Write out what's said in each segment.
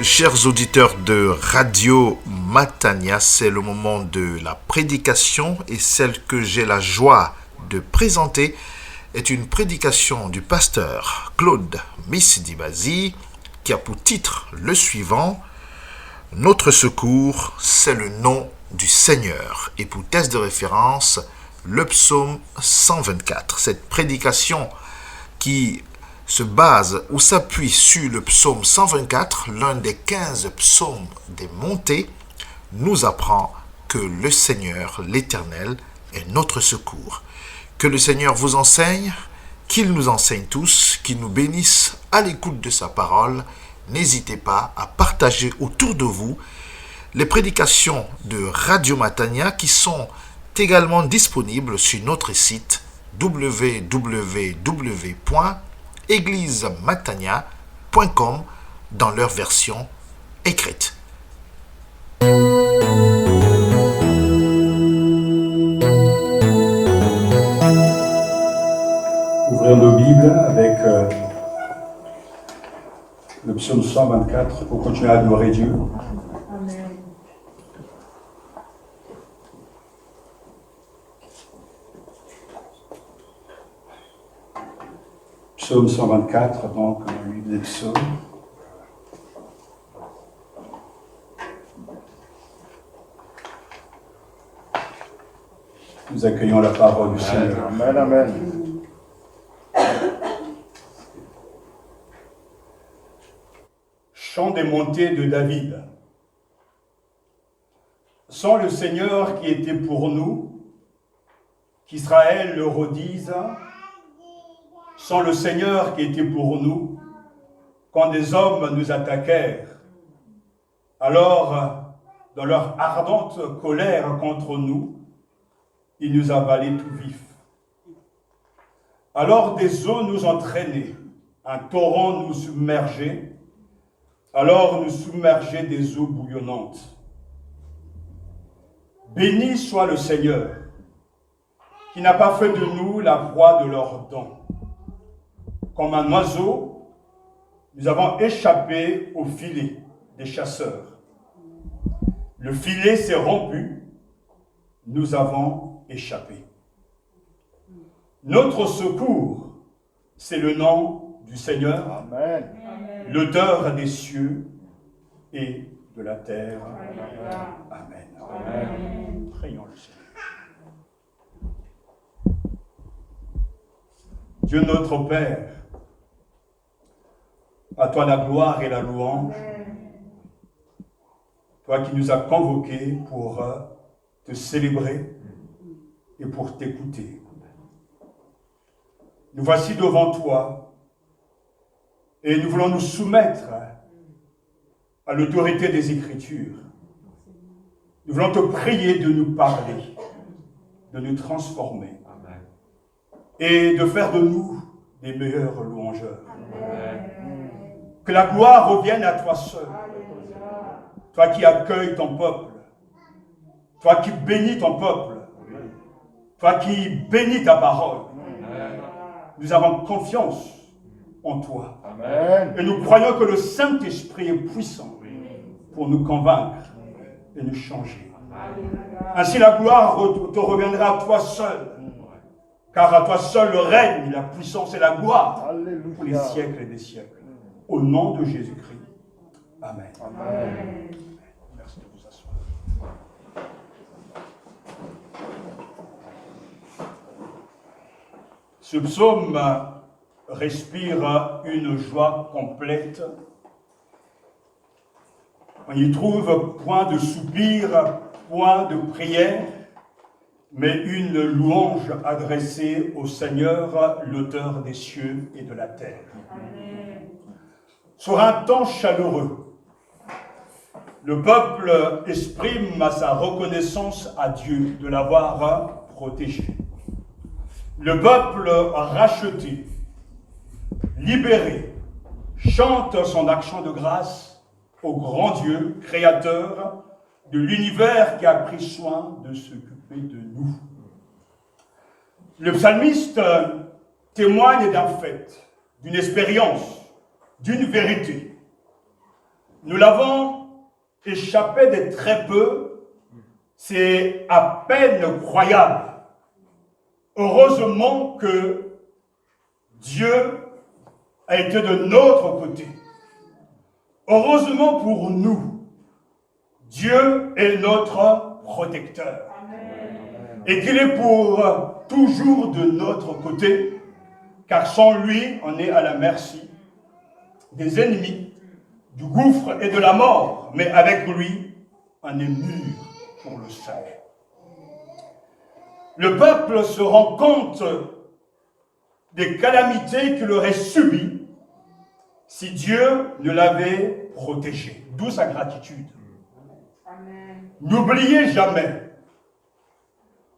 Chers auditeurs de Radio Matania, c'est le moment de la prédication et celle que j'ai la joie de présenter est une prédication du pasteur Claude Missidibazi qui a pour titre le suivant: Notre secours, c'est le nom du Seigneur, et pour texte de référence, le psaume 124. Cette prédication qui se base ou s'appuie sur le psaume 124, l'un des 15 psaumes des montées, nous apprend que le Seigneur, l'Éternel, est notre secours. Que le Seigneur vous enseigne, qu'il nous enseigne tous, qu'il nous bénisse à l'écoute de sa parole. N'hésitez pas à partager autour de vous les prédications de Radio Matania qui sont également disponibles sur notre site www.eglisematania.com dans leur version écrite. Ouvrons nos Bibles avec le psaume 124 pour continuer à adorer Dieu. Amen. Psaume 124, donc, dans le livre des psaumes. Nous accueillons la parole du Seigneur. Amen, amen. Chant des montées de David. Sans le Seigneur qui était pour nous, qu'Israël le redise, sans le Seigneur qui était pour nous, quand des hommes nous attaquèrent, alors, dans leur ardente colère contre nous, ils nous avalaient tout vifs. Alors des eaux nous entraînaient, un torrent nous submergeait, alors nous submergeait des eaux bouillonnantes. Béni soit le Seigneur, qui n'a pas fait de nous la proie de leurs dents. Comme un oiseau, nous avons échappé au filet des chasseurs. Le filet s'est rompu, nous avons échappé. Notre secours, c'est le nom du Seigneur, Amen. l'auteur des cieux et de la terre. Amen. Amen. Prions le Seigneur. Dieu notre Père, à toi la gloire et la louange, toi qui nous as convoqués pour te célébrer et pour t'écouter. Nous voici devant toi et nous voulons nous soumettre à l'autorité des Écritures. Nous voulons te prier de nous parler, de nous transformer et de faire de nous des meilleurs louangeurs. Que la gloire revienne à toi seul, toi qui accueilles ton peuple, toi qui bénis ton peuple, toi qui bénis ta parole. Nous avons confiance en toi. Amen. Et nous croyons que le Saint-Esprit est puissant pour nous convaincre et nous changer. Ainsi la gloire te reviendra à toi seul, car à toi seul le règne, la puissance et la gloire pour les Alléluia. siècles et des siècles. Au nom de Jésus-Christ. Amen. Amen. Merci de vous asseoir. Ce psaume respire une joie complète. On y trouve point de soupir, point de prière, mais une louange adressée au Seigneur, l'auteur des cieux et de la terre. Amen. Sur un temps chaleureux, le peuple exprime sa reconnaissance à Dieu de l'avoir protégé. Le peuple racheté, libéré, chante son action de grâce au grand Dieu, créateur de l'univers qui a pris soin de s'occuper de nous. Le psalmiste témoigne d'un fait, d'une expérience, d'une vérité. Nous l'avons échappé de très peu. C'est à peine croyable. Heureusement que Dieu a été de notre côté. Heureusement pour nous, Dieu est notre protecteur. Et qu'il est pour toujours de notre côté, car sans lui, on est à la merci des ennemis, du gouffre et de la mort. Mais avec lui, on est mûr pour le salut. Le peuple se rend compte des calamités qu'il aurait subies si Dieu ne l'avait protégé. D'où sa gratitude. N'oubliez jamais,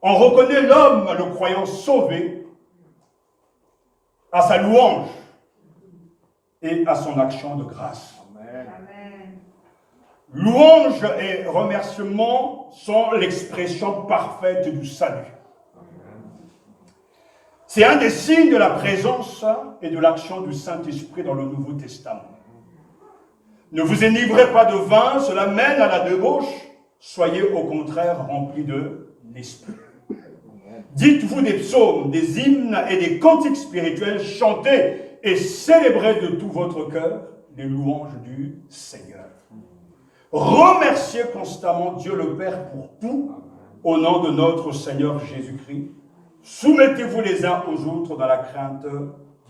on reconnaît l'homme, le croyant sauvé, à sa louange et à son action de grâce. Amen. Louange et remerciement sont l'expression parfaite du salut. C'est un des signes de la présence et de l'action du Saint-Esprit dans le Nouveau Testament. Ne vous enivrez pas de vin, cela mène à la débauche. Soyez au contraire remplis de l'Esprit. Dites-vous des psaumes, des hymnes et des cantiques spirituels, chantez et célébrez de tout votre cœur les louanges du Seigneur. Remerciez constamment Dieu le Père pour tout, au nom de notre Seigneur Jésus-Christ. Soumettez-vous les uns aux autres dans la crainte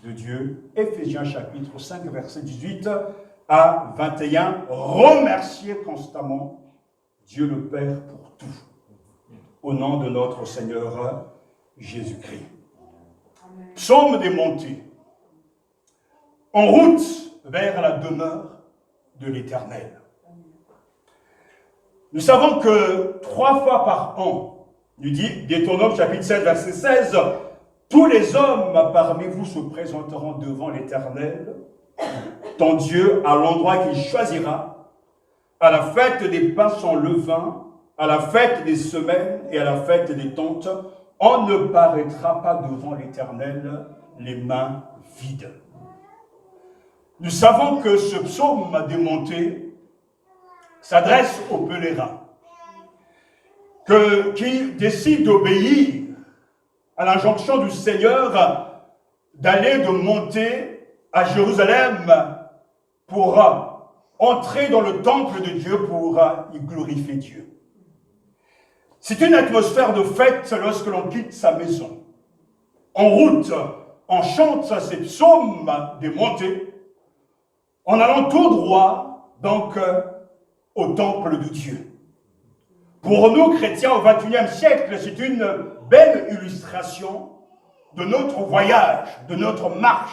de Dieu. Éphésiens chapitre 5, verset 18 à 21. Remerciez constamment Dieu le Père pour tout, au nom de notre Seigneur Jésus-Christ. Psaume des montées. En route vers la demeure de l'Éternel. Nous savons que 3 fois par an, nous dit Deutéronome chapitre 16, verset 16, tous les hommes parmi vous se présenteront devant l'Éternel, ton Dieu, à l'endroit qu'il choisira, à la fête des pains sans levain, à la fête des semaines et à la fête des tentes. On ne paraîtra pas devant l'Éternel les mains vides. Nous savons que ce psaume des montées s'adresse aux pèlerins qui décident d'obéir à l'injonction du Seigneur d'aller de monter à Jérusalem pour entrer dans le temple de Dieu pour y glorifier Dieu. C'est une atmosphère de fête lorsque l'on quitte sa maison. En route, on chante ces psaumes des montées en allant tout droit donc au temple de Dieu. Pour nous, chrétiens, au XXIe siècle, c'est une belle illustration de notre voyage, de notre marche.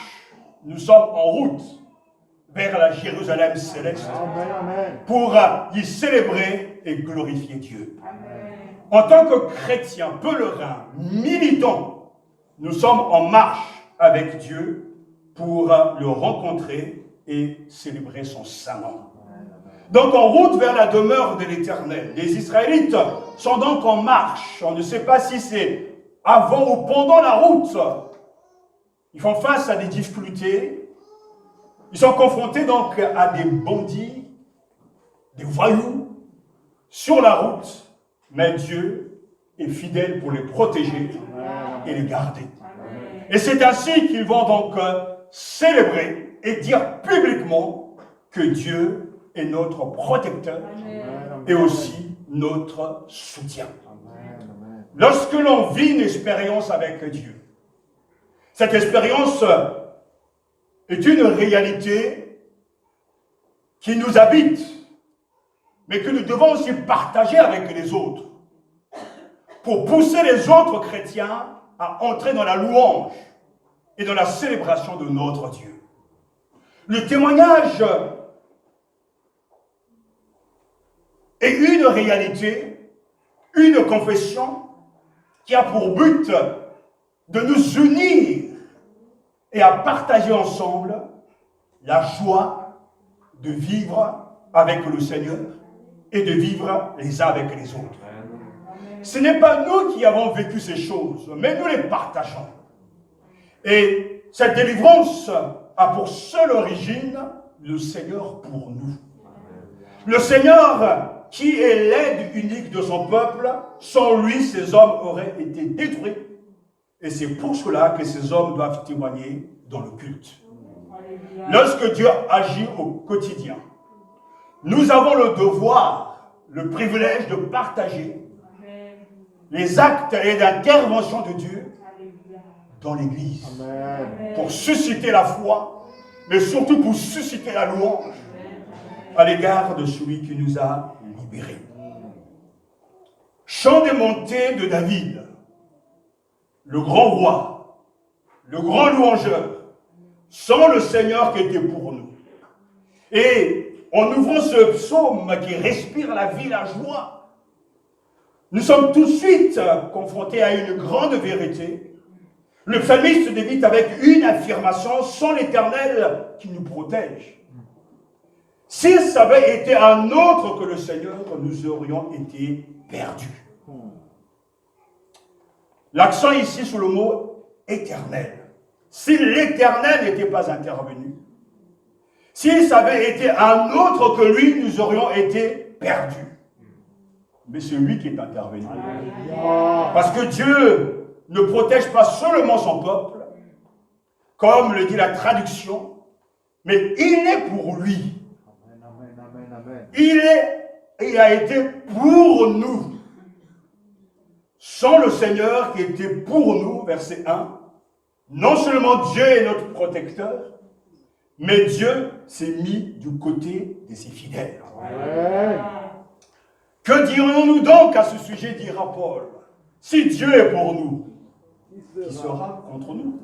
Nous sommes en route vers la Jérusalem céleste pour y célébrer et glorifier Dieu. En tant que chrétiens, pèlerins, militants, nous sommes en marche avec Dieu pour le rencontrer et célébrer son saint nom. Donc en route vers la demeure de l'Éternel. Les Israélites sont donc en marche. On ne sait pas si c'est avant ou pendant la route. Ils font face à des difficultés. Ils sont confrontés donc à des bandits, des voyous sur la route. Mais Dieu est fidèle pour les protéger et les garder. Et c'est ainsi qu'ils vont donc célébrer et dire publiquement que Dieu est notre protecteur et aussi notre soutien. Lorsque l'on vit une expérience avec Dieu, cette expérience est une réalité qui nous habite, mais que nous devons aussi partager avec les autres pour pousser les autres chrétiens à entrer dans la louange et dans la célébration de notre Dieu. Le témoignage est une réalité, une confession qui a pour but de nous unir et à partager ensemble la joie de vivre avec le Seigneur et de vivre les uns avec les autres. Ce n'est pas nous qui avons vécu ces choses, mais nous les partageons. Et cette délivrance a pour seule origine le Seigneur pour nous. Le Seigneur, qui est l'aide unique de son peuple, sans lui, ces hommes auraient été détruits. Et c'est pour cela que ces hommes doivent témoigner dans le culte. Lorsque Dieu agit au quotidien, nous avons le devoir, le privilège de partager les actes et l'intervention de Dieu dans l'Église. Pour susciter la foi, mais surtout pour susciter la louange à l'égard de celui qui nous a libérés. Chant des montées de David, le grand roi, le grand louangeur, sans le Seigneur qui était pour nous. Et en ouvrant ce psaume qui respire la vie, la joie, nous sommes tout de suite confrontés à une grande vérité. Le psalmiste débute avec une affirmation: sans l'Éternel qui nous protège. Si ça avait été un autre que le Seigneur, nous aurions été perdus. L'accent ici sur le mot éternel. Si l'Éternel n'était pas intervenu, si ça avait été un autre que lui, nous aurions été perdus. Mais c'est lui qui est intervenu. Parce que Dieu ne protège pas seulement son peuple, comme le dit la traduction, mais il est pour lui. Il a été pour nous. Sans le Seigneur qui était pour nous, verset 1, non seulement Dieu est notre protecteur, mais Dieu s'est mis du côté de ses fidèles. Amen. Que dirons-nous donc à ce sujet, dira Paul? Si Dieu est pour nous, qui sera contre nous?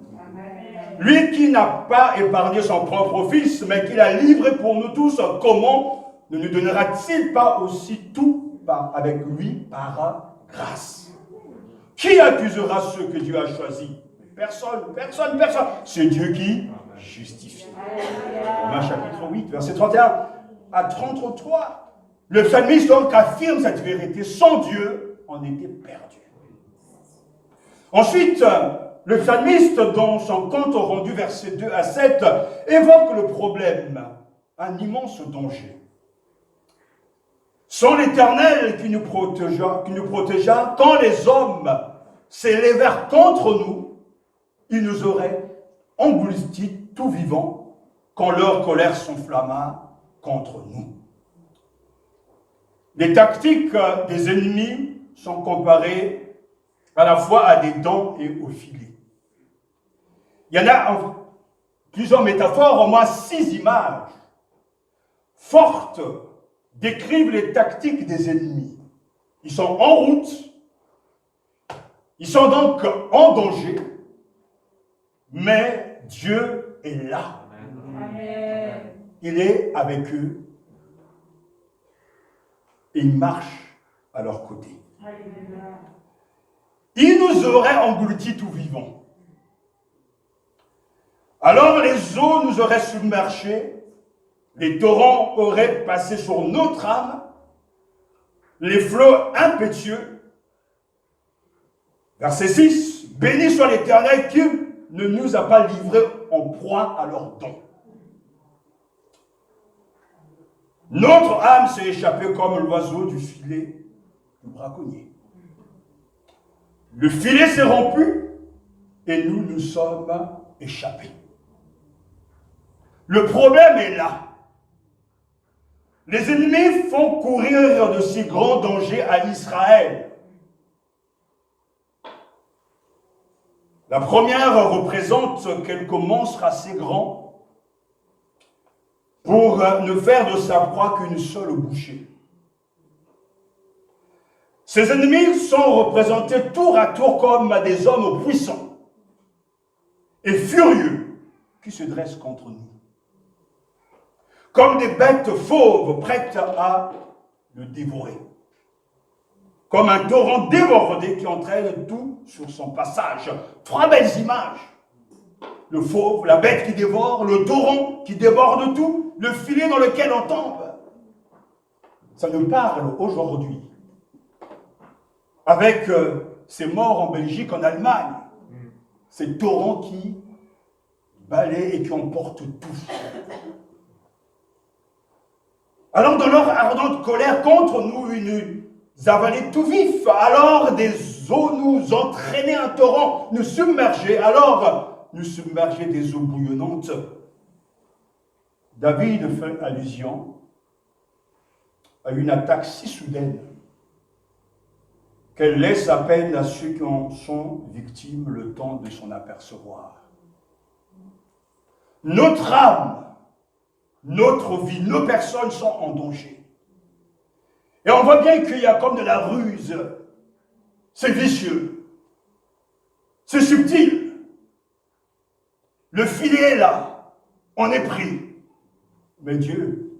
Lui qui n'a pas épargné son propre fils, mais qui l'a livré pour nous tous, comment ne nous donnera-t-il pas aussi tout avec lui par grâce? Qui accusera ceux que Dieu a choisis? Personne, personne, personne. C'est Dieu qui justifie. Romains chapitre 8, verset 31 à 33. Le psalmiste donc affirme cette vérité. Sans Dieu, on était perdu. Ensuite, le psalmiste, dans son compte rendu, versets 2 à 7, évoque le problème, un immense danger. Sans l'Éternel qui nous protégea, quand les hommes s'élevèrent contre nous, ils nous auraient engloutis tout vivants quand leur colère s'enflamma contre nous. Les tactiques des ennemis sont comparées à la fois à des dents et aux filets. Il y en a plusieurs métaphores, au moins 6 images fortes décrivent les tactiques des ennemis. Ils sont en route, ils sont donc en danger, mais Dieu est là. Amen. Il est avec eux et il marche à leur côté. Amen. Il nous aurait engloutis tout vivants. Alors les eaux nous auraient submergés, les torrents auraient passé sur notre âme, les flots impétueux. Verset 6, béni soit l'Éternel qui ne nous a pas livrés en proie à leurs dons. Notre âme s'est échappée comme l'oiseau du filet du braconnier. Le filet s'est rompu et nous nous sommes échappés. Le problème est là. Les ennemis font courir de si grands dangers à Israël. La première représente quelques monstres assez grands pour ne faire de sa proie qu'une seule bouchée. Ces ennemis sont représentés tour à tour comme des hommes puissants et furieux qui se dressent contre nous. Comme des bêtes fauves prêtes à le dévorer. Comme un torrent débordé qui entraîne tout sur son passage. 3 belles images. Le fauve, la bête qui dévore, le torrent qui déborde tout, le filet dans lequel on tombe. Ça nous parle aujourd'hui. Avec ces morts en Belgique, en Allemagne. Ces torrents qui balayent et qui emportent tout. Alors dans leur ardente colère contre nous, ils nous avalaient tout vif. Alors des eaux nous entraînaient un torrent, nous submergeaient. Alors nous submergeaient des eaux bouillonnantes. David fait allusion à une attaque si soudaine qu'elle laisse à peine à ceux qui en sont victimes le temps de s'en apercevoir. Notre âme, notre vie, nos personnes sont en danger. Et on voit bien qu'il y a comme de la ruse. C'est vicieux. C'est subtil. Le filet est là. On est pris. Mais Dieu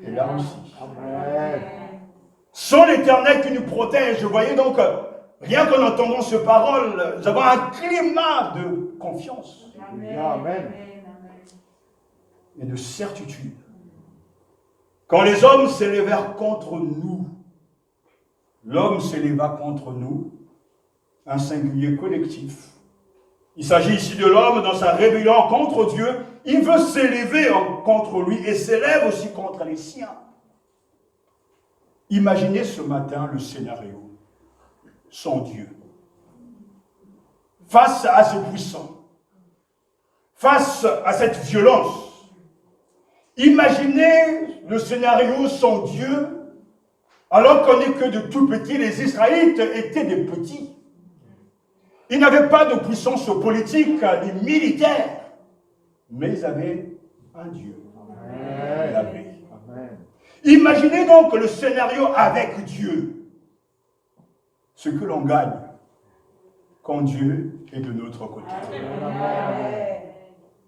est là aussi. Amen. Sans l'Éternel qui nous protège. Vous voyez donc, rien qu'en entendant ces paroles, nous avons un climat de confiance Amen. et de certitude. Quand les hommes s'élevèrent contre nous, l'homme s'éleva contre nous, un singulier collectif. Il s'agit ici de l'homme dans sa rébellion contre Dieu. Il veut s'élever contre lui et s'élève aussi contre les siens. Imaginez ce matin le scénario sans Dieu. Face à ce puissant, face à cette violence, imaginez le scénario sans Dieu, alors qu'on n'est que de tout petits. Les Israélites étaient des petits. Ils n'avaient pas de puissance politique ni militaire, mais ils avaient un Dieu. Amen. Imaginez donc le scénario avec Dieu. Ce que l'on gagne quand Dieu est de notre côté.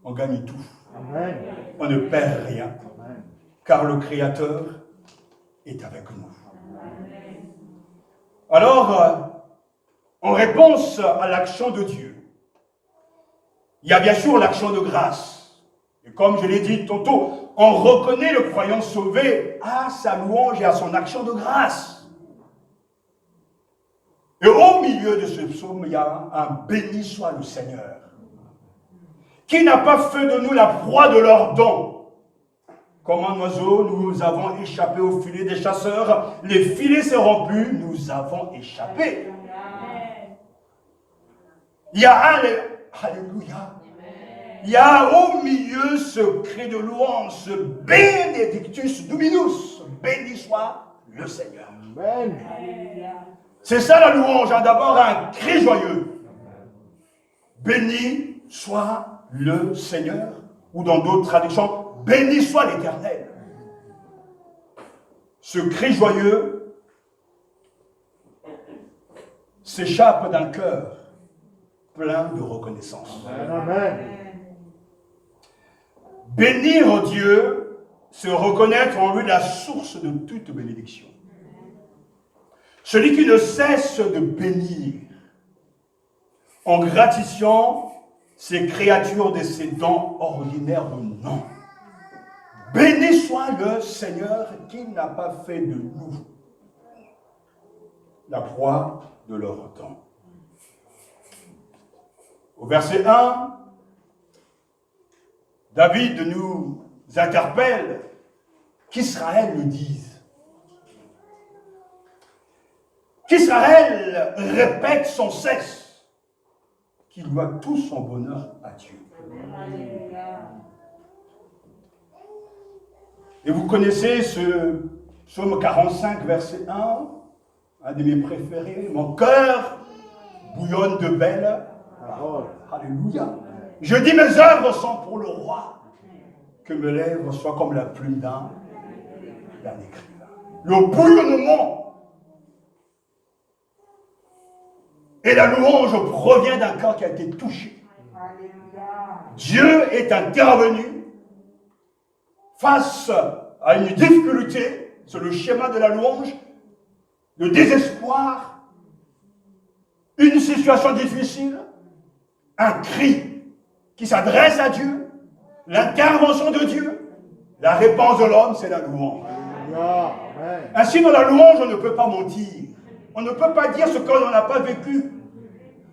On gagne tout. Amen. On ne perd rien, car le Créateur est avec nous. Alors, en réponse à l'action de Dieu, il y a bien sûr l'action de grâce. Et comme je l'ai dit tantôt, on reconnaît le croyant sauvé à sa louange et à son action de grâce. Et au milieu de ce psaume, il y a un béni soit le Seigneur, qui n'a pas fait de nous la proie de leurs dons. Comme un oiseau, nous avons échappé au filet des chasseurs. Les filets se rompus, nous avons échappé. Il y a un... Alléluia. Il y a au milieu ce cri de louange, ce Benedictus Dominus. Béni soit le Seigneur. Amen. C'est ça la louange, hein. D'abord un cri joyeux. Béni soit le Seigneur. Ou dans d'autres traductions, béni soit l'Éternel. Ce cri joyeux s'échappe d'un cœur plein de reconnaissance. Amen. Bénir Dieu, c'est reconnaître en lui la source de toute bénédiction. Celui qui ne cesse de bénir en gratifiant ses créatures de ses dons ordinaires ou non. Béni soit le Seigneur qui n'a pas fait de nous la proie de leur temps. Au verset 1, David nous interpelle qu'Israël le dise. Qu'Israël répète sans cesse qu'il doit tout son bonheur à Dieu. Et vous connaissez ce psaume 45, verset 1, un de mes préférés. Mon cœur bouillonne de belles paroles. Alléluia. Je dis mes œuvres sont pour le roi. Que mes lèvres soient comme la plume d'un écrivain. Le bouillonnement et la louange provient d'un cœur qui a été touché. Dieu est intervenu face à une difficulté, c'est le schéma de la louange, le désespoir, une situation difficile, un cri qui s'adresse à Dieu, l'intervention de Dieu, la réponse de l'homme, c'est la louange. Ainsi, dans la louange, on ne peut pas mentir. On ne peut pas dire ce qu'on n'a pas vécu.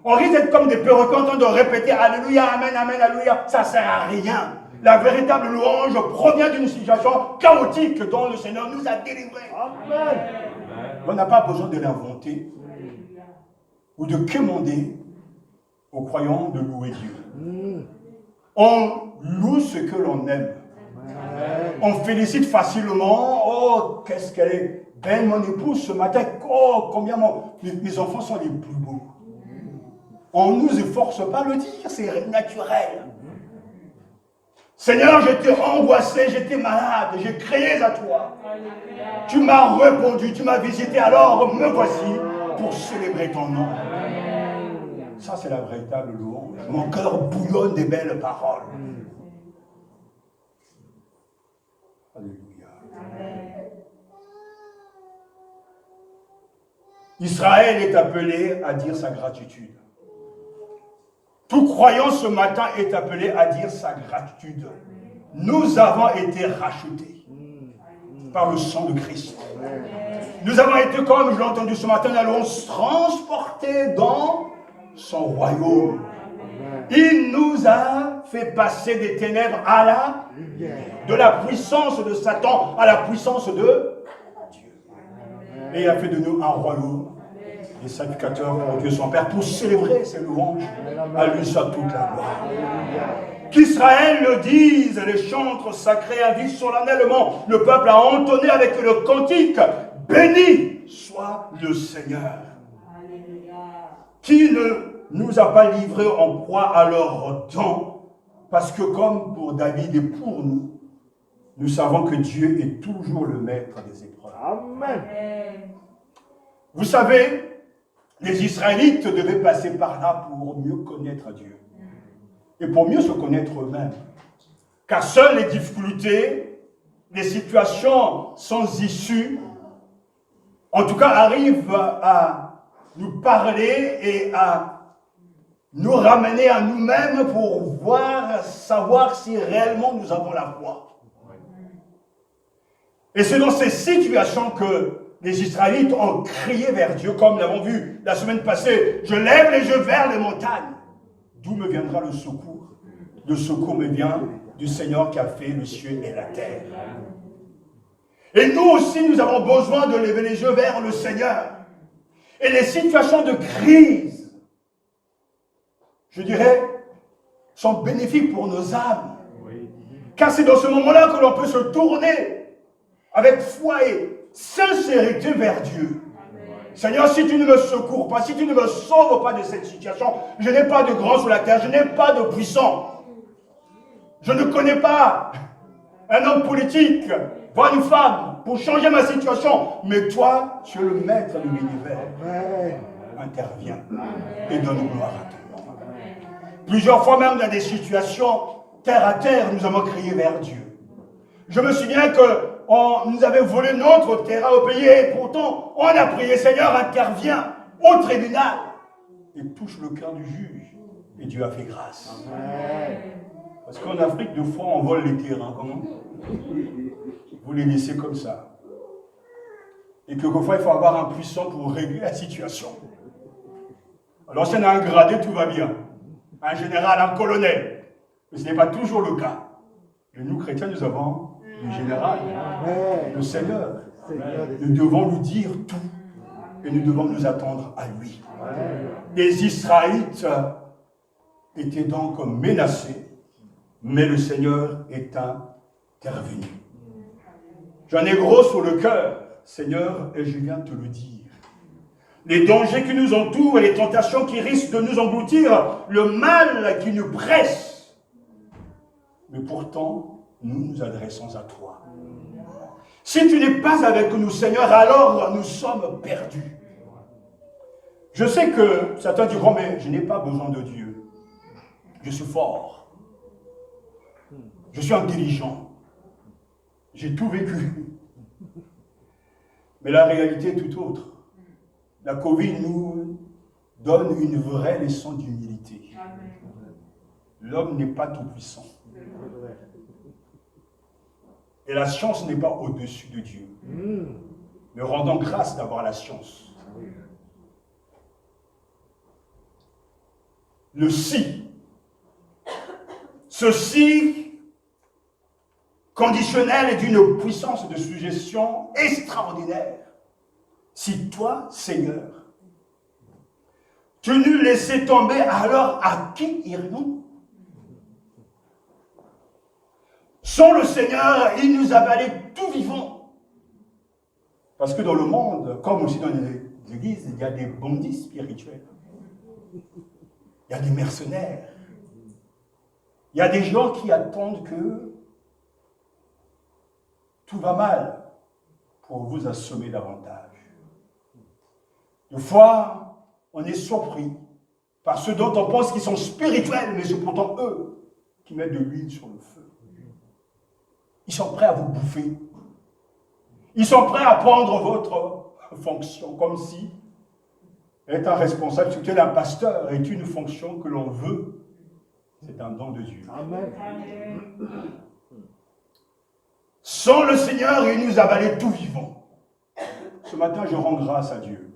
On risque d'être comme des perroquets en train de répéter Alléluia, Amen, Amen, Alléluia. Ça ne sert à rien. La véritable louange provient d'une situation chaotique dont le Seigneur nous a délivrés. Amen. On n'a pas besoin de l'inventer ou de quémander aux croyants de louer Dieu. On loue ce que l'on aime. On félicite facilement. Oh, qu'est-ce qu'elle est belle, mon épouse, ce matin. Oh, combien mes enfants sont les plus beaux. On ne nous efforce pas à le dire, c'est naturel. Seigneur, j'étais angoissé, j'étais malade, j'ai crié à toi. Tu m'as répondu, tu m'as visité, alors me voici pour célébrer ton nom. Ça, c'est la véritable louange. Mon cœur bouillonne des belles paroles. Alléluia. Israël est appelé à dire sa gratitude. Tout croyant ce matin est appelé à dire sa gratitude. Nous avons été rachetés par le sang de Christ. Nous avons été, comme je l'ai entendu ce matin, nous allons transportés dans son royaume. Il nous a fait passer des ténèbres à de la puissance de Satan à la puissance de Dieu. Et il a fait de nous un royaume, des sacrificateurs pour Dieu son Père, pour célébrer ses louanges. À lui soit toute la gloire. Qu'Israël le dise, les chantres sacrés invitent solennellement le peuple à entonner avec le cantique « Béni soit le Seigneur » qui ne nous a pas livrés en proie à leur dents, parce que comme pour David et pour nous, nous savons que Dieu est toujours le maître des épreuves. Amen. Vous savez, les Israélites devaient passer par là pour mieux connaître Dieu et pour mieux se connaître eux-mêmes. Car seules les difficultés, les situations sans issue, en tout cas arrivent à nous parler et à nous ramener à nous-mêmes pour savoir si réellement nous avons la foi. Et c'est dans ces situations que les Israélites ont crié vers Dieu, comme nous l'avons vu la semaine passée. Je lève les yeux vers les montagnes. D'où me viendra le secours? Le secours me vient du Seigneur qui a fait le ciel et la terre. Et nous aussi, nous avons besoin de lever les yeux vers le Seigneur. Et les situations de crise, je dirais, sont bénéfiques pour nos âmes. Car c'est dans ce moment-là que l'on peut se tourner avec foi et sincérité vers Dieu. Seigneur, si tu ne me secours pas, si tu ne me sauves pas de cette situation, je n'ai pas de grand sur la terre, je n'ai pas de puissant. Je ne connais pas un homme politique, pas une femme, pour changer ma situation. Mais toi, tu es le maître de l'univers. Interviens et donne gloire à ton nom. Plusieurs fois même dans des situations terre à terre, nous avons crié vers Dieu. Je me souviens que nous avait volé notre terrain au pays et pourtant on a prié, Seigneur, interviens au tribunal et touche le cœur du juge. Et Dieu a fait grâce. Parce qu'en Afrique, deux fois, on vole les terrains. Comment? Vous les laissez comme ça. Et quelquefois, il faut avoir un puissant pour régler la situation. Alors, si on a un gradé, tout va bien. Un général, un colonel. Mais ce n'est pas toujours le cas. Et nous, chrétiens, nous avons le général, le Seigneur. Nous devons lui dire tout. Et nous devons nous attendre à lui. Les Israélites étaient donc menacés, mais le Seigneur est intervenu. J'en ai gros sur le cœur, Seigneur, et je viens te le dire. Les dangers qui nous entourent et les tentations qui risquent de nous engloutir, le mal qui nous presse. Mais pourtant, nous nous adressons à toi. Si tu n'es pas avec nous, Seigneur, alors nous sommes perdus. Je sais que certains diront, mais je n'ai pas besoin de Dieu. Je suis fort. Je suis intelligent. J'ai tout vécu. Mais la réalité est tout autre. La Covid nous donne une vraie leçon d'humilité. L'homme n'est pas tout puissant. Et la science n'est pas au-dessus de Dieu. Mais rendons grâce d'avoir la science. Le si. Ceci conditionnel et d'une puissance de suggestion extraordinaire. Si toi, Seigneur, tu nous laissais tomber, alors à qui irions-nous? Sans le Seigneur, il nous avalait tout vivant. Parce que dans le monde, comme aussi dans les églises, il y a des bandits spirituels. Il y a des mercenaires. Il y a des gens qui attendent que tout va mal pour vous assommer davantage. Des fois, on est surpris par ceux dont on pense qu'ils sont spirituels, mais c'est pourtant eux qui mettent de l'huile sur le feu. Ils sont prêts à vous bouffer. Ils sont prêts à prendre votre fonction, comme si être un responsable spirituel, un pasteur, est une fonction que l'on veut. C'est un don de Dieu. Amen. Sans le Seigneur, il nous avalait tout vivant. Ce matin, je rends grâce à Dieu.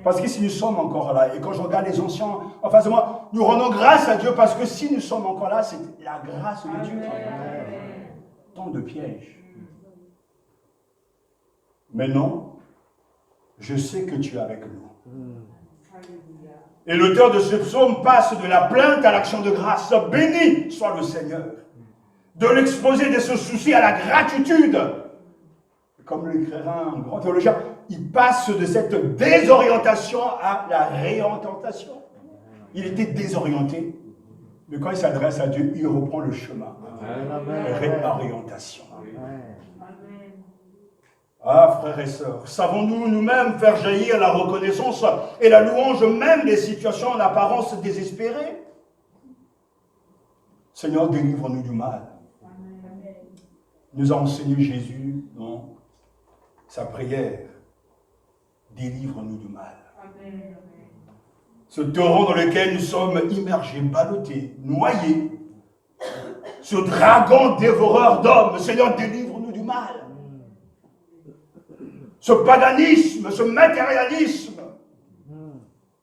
Parce que si nous sommes encore là, et quand je regarde les anciens en face de moi, nous rendons grâce à Dieu parce que si nous sommes encore là, c'est la grâce de Dieu. Tant de pièges. Mais non, je sais que tu es avec nous. Et l'auteur de ce psaume passe de la plainte à l'action de grâce. Béni soit le Seigneur. De l'exposer de ce souci à la gratitude. Comme l'écrira un grand théologien, il passe de cette désorientation à la réorientation. Il était désorienté, mais quand il s'adresse à Dieu, il reprend le chemin. Réorientation. Ah, frères et sœurs, savons-nous nous-mêmes faire jaillir la reconnaissance et la louange même des situations en apparence désespérées? Seigneur, délivre-nous du mal. Nous a enseigné Jésus dans sa prière. Délivre-nous du mal. Ce torrent dans lequel nous sommes immergés, ballottés, noyés, ce dragon dévoreur d'hommes, Seigneur, délivre-nous du mal. Ce paganisme, ce matérialisme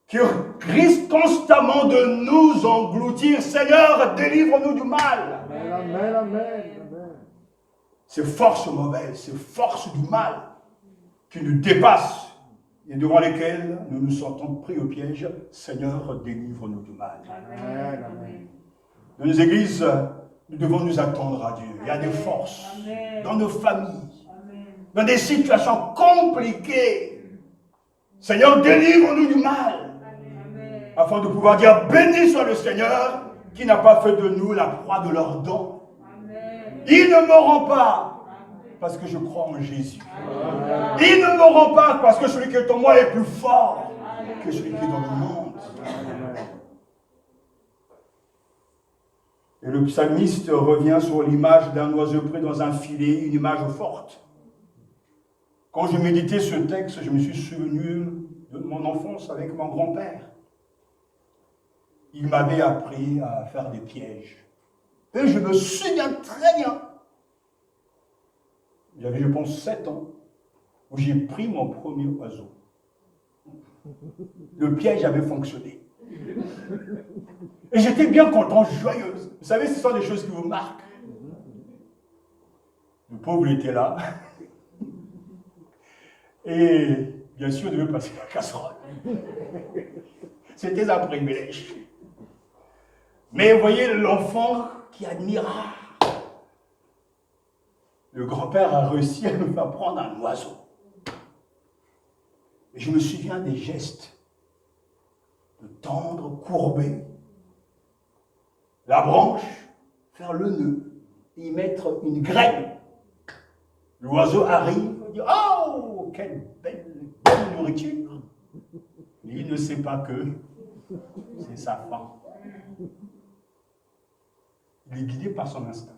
qui risque constamment de nous engloutir. Seigneur, délivre-nous du mal. Amen, amen. Ces forces mauvaises, ces forces du mal qui nous dépassent et devant lesquelles nous nous sentons pris au piège. Seigneur, délivre-nous du mal. Amen, amen. Dans nos églises, nous devons nous attendre à Dieu. Il y a des forces dans nos familles, dans des situations compliquées. Seigneur, délivre-nous du mal. Afin de pouvoir dire, béni soit le Seigneur qui n'a pas fait de nous la proie de leurs dons. Ils ne mourront pas parce que je crois en Jésus. Ils ne mourront pas parce que celui qui est en moi est plus fort que celui qui est dans le monde. Et le psalmiste revient sur l'image d'un oiseau pris dans un filet, une image forte. Quand je méditais ce texte, je me suis souvenu de mon enfance avec mon grand-père. Il m'avait appris à faire des pièges. Et je me souviens très bien. J'avais, je pense, 7 ans, où j'ai pris mon premier oiseau. Le piège avait fonctionné. Et j'étais bien content, joyeuse. Vous savez, ce sont des choses qui vous marquent. Le pauvre était là. Et bien sûr, il devait passer la casserole. C'était un privilège. Mais vous voyez l'enfant qui admira. Le grand-père a réussi à me faire prendre un oiseau. Et je me souviens des gestes. De tendre, courber. La branche, faire le nœud. Y mettre une graine. L'oiseau arrive, il dit « Oh, quelle belle nourriture !» Mais il ne sait pas que c'est sa faim. Il est guidé par son instinct.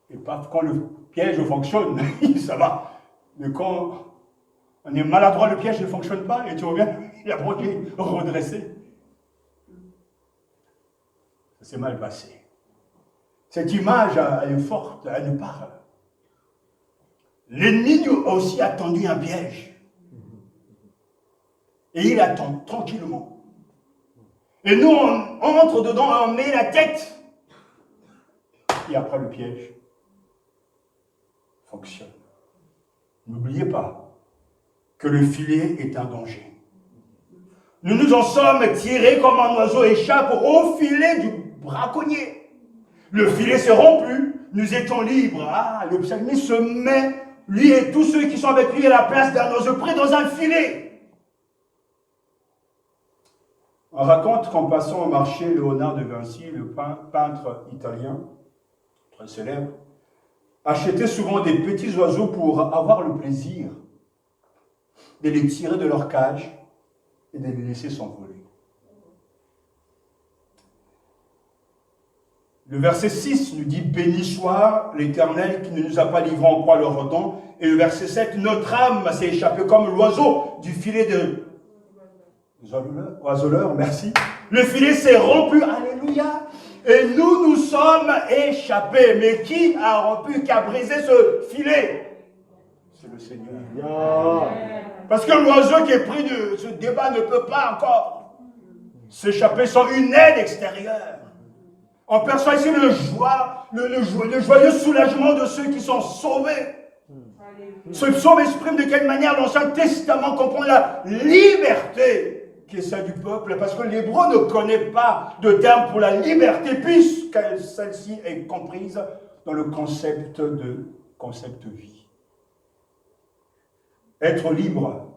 Et pas quand le piège fonctionne, ça va. Mais quand on est maladroit, le piège ne fonctionne pas et tu reviens, la branche est redressée. Ça s'est mal passé. Cette image, elle est forte, elle nous parle. L'ennemi a aussi attendu un piège. Et il attend tranquillement. Et nous, on entre dedans, on met la tête. qui après le piège fonctionne. N'oubliez pas que le filet est un danger. Nous nous en sommes tirés comme un oiseau échappe au filet du braconnier. Le filet s'est rompu, nous étions libres. Ah, le psalmiste se met, lui et tous ceux qui sont avec lui, à la place d'un oiseau pris dans un filet. On raconte qu'en passant au marché, Léonard de Vinci, le peintre italien, très célèbre, achetait souvent des petits oiseaux pour avoir le plaisir de les tirer de leur cage et de les laisser s'envoler. Le verset 6 nous dit « Béni soit l'Éternel qui ne nous a pas livrés en proie à leur dents. » Et le verset 7 « Notre âme s'est échappée comme l'oiseau du filet de... » Oiseleur, merci. Le filet s'est rompu, alléluia. Et nous sommes échappés. Mais qui a rompu, qui a brisé ce filet? C'est le Seigneur. Parce que l'oiseau qui est pris de ce débat ne peut pas encore s'échapper sans une aide extérieure. On perçoit ici le joyeux soulagement de ceux qui sont sauvés. Ce psaume exprime de quelle manière l'Ancien Testament comprend la liberté qui est celle du peuple, parce que l'hébreu ne connaît pas de terme pour la liberté, puisque celle-ci est comprise dans le concept vie. Être libre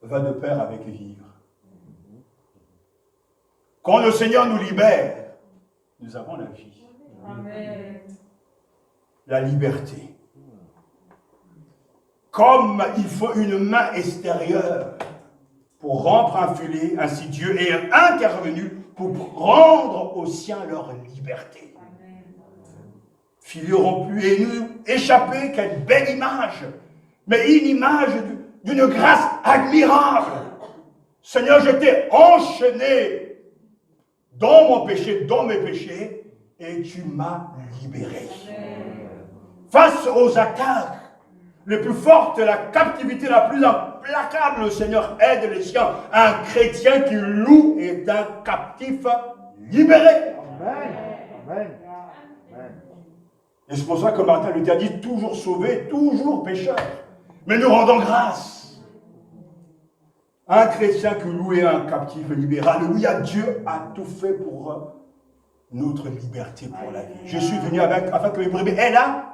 va de pair avec vivre. Quand le Seigneur nous libère, nous avons la vie. Amen. La liberté. Comme il faut une main extérieure pour rompre un filet, ainsi Dieu est intervenu pour rendre aux siens leur liberté. Amen. Filet rompu et nous échapper, quelle belle image, mais une image d'une grâce admirable. Seigneur, j'étais enchaîné dans mon péché, dans mes péchés, et tu m'as libéré. Amen. Face aux attaques les plus fortes, la captivité la plus implacable, le Seigneur aide les siens. Un chrétien qui loue est un captif libéré. Amen. Amen. Amen. Et c'est pour ça que Martin Luther dit toujours sauvé, toujours pécheur. Mais nous rendons grâce. Un chrétien qui loue est un captif libéré. Alléluia, Dieu a tout fait pour notre liberté pour la vie. Je suis venu afin que mes brebis aient la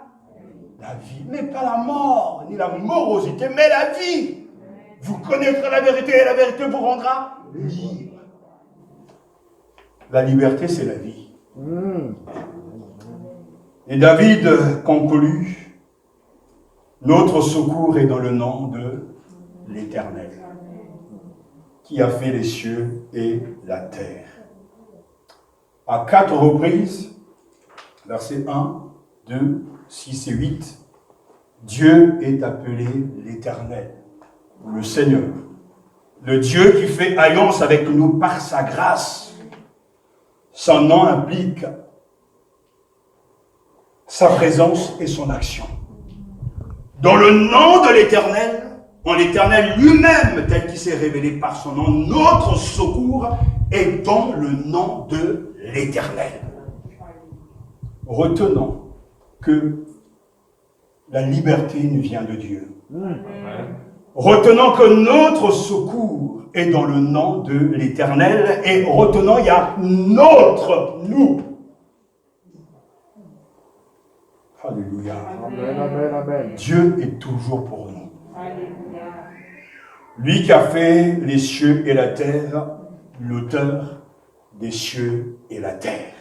vie, mais pas la mort, ni la morosité, mais la vie. Vous connaîtrez la vérité et la vérité vous rendra libre. La liberté, c'est la vie. Et David conclut, notre secours est dans le nom de l'Éternel, qui a fait les cieux et la terre. À 4 reprises, versets 1, 2, 6 et 8, Dieu est appelé l'Éternel, le Seigneur, le Dieu qui fait alliance avec nous par sa grâce. Son nom implique sa présence et son action. Dans le nom de l'Éternel, en l'Éternel lui-même, tel qu'il s'est révélé par son nom, notre secours est dans le nom de l'Éternel. Retenons que la liberté nous vient de Dieu. Retenons que notre secours est dans le nom de l'Éternel et retenons, il y a notre nous. Alléluia. Amen. Amen. Amen. Dieu est toujours pour nous. Alléluia. Lui qui a fait les cieux et la terre, l'auteur des cieux et la terre.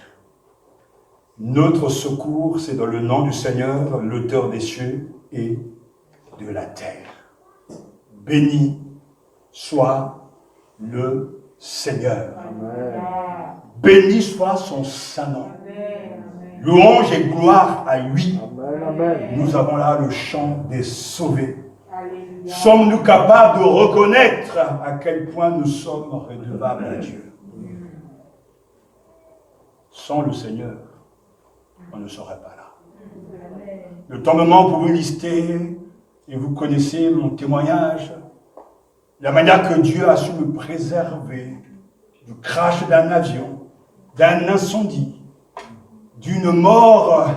Notre secours, c'est dans le nom du Seigneur, l'auteur des cieux et de la terre. Béni soit le Seigneur. Amen. Béni soit son saint nom. Amen. Louange et gloire à lui. Amen. Amen. Nous avons là le chant des sauvés. Alléluia. Sommes-nous capables de reconnaître à quel point nous sommes redevables à Dieu? Sans le Seigneur, on ne serait pas là. Le temps moment pour vous lister, et vous connaissez mon témoignage, la manière que Dieu a su me préserver du crash d'un avion, d'un incendie, d'une mort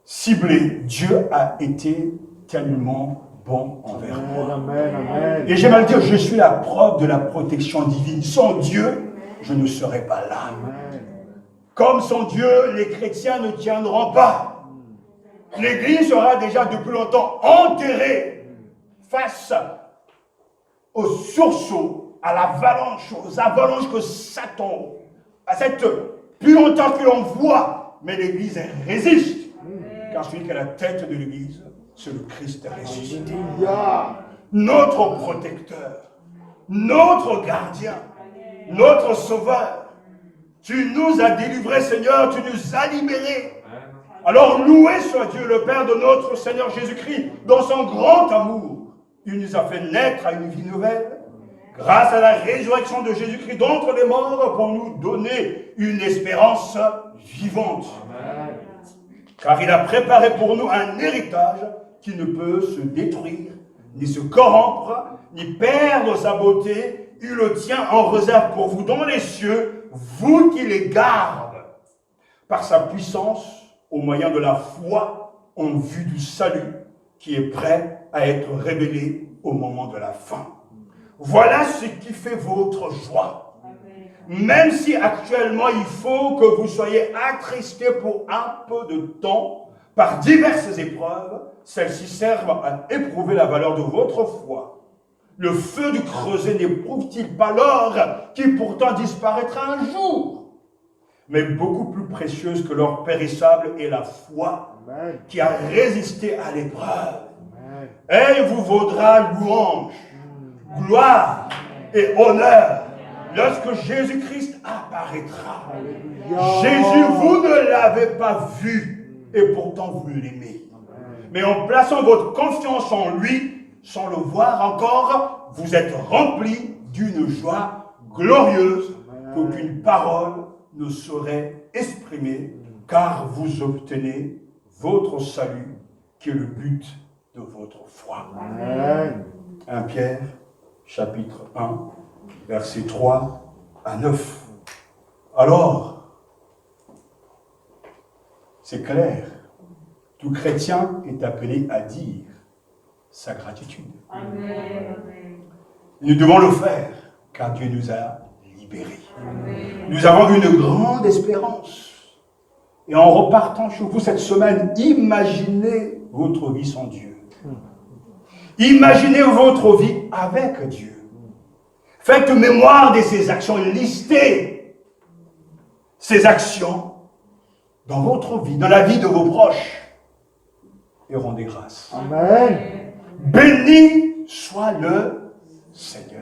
ciblé. Dieu a été tellement bon envers moi. Amen, amen. Et j'aimerais dire, je suis la preuve de la protection divine. Sans Dieu, je ne serais pas là. Amen. Comme sans Dieu, les chrétiens ne tiendront pas. L'Église sera déjà depuis longtemps enterrée face aux sursauts, à l'avalanche, aux avalanches que Satan, à cette puanteur que l'on voit. Mais l'Église elle résiste. Car celui qui est la tête de l'Église, c'est le Christ ressuscité. Alléluia. Notre protecteur, notre gardien, notre sauveur. Tu nous as délivrés, Seigneur, tu nous as libérés. Alors loué soit Dieu, le Père de notre Seigneur Jésus-Christ, dans son grand amour. Il nous a fait naître à une vie nouvelle, grâce à la résurrection de Jésus-Christ d'entre les morts, pour nous donner une espérance vivante. Car il a préparé pour nous un héritage qui ne peut se détruire, ni se corrompre, ni perdre sa beauté. Il le tient en réserve pour vous dans les cieux, vous qui les garde par sa puissance au moyen de la foi en vue du salut qui est prêt à être révélé au moment de la fin. Voilà ce qui fait votre joie. Même si actuellement il faut que vous soyez attristés pour un peu de temps par diverses épreuves, celles-ci servent à éprouver la valeur de votre foi. Le feu du creuset n'éprouve-t-il pas l'or qui pourtant disparaîtra un jour? Mais beaucoup plus précieuse que l'or périssable est la foi Amen. qui a résisté à l'épreuve. Amen. Elle vous vaudra louange, gloire et honneur lorsque Jésus-Christ apparaîtra. Alléluia. Jésus, vous ne l'avez pas vu et pourtant vous l'aimez. Mais en plaçant votre confiance en lui, sans le voir encore, vous êtes remplis d'une joie glorieuse qu'aucune parole ne saurait exprimer, car vous obtenez votre salut qui est le but de votre foi. Amen. 1 Pierre, chapitre 1, versets 3 à 9. Alors, c'est clair, tout chrétien est appelé à dire sa gratitude. Amen. Nous devons le faire, car Dieu nous a libérés. Nous avons une grande espérance. Et en repartant chez vous cette semaine, imaginez votre vie sans Dieu. Imaginez votre vie avec Dieu. Faites mémoire de ces actions, listez ces actions dans votre vie, dans la vie de vos proches, et rendez grâce. Amen. Béni soit le Seigneur.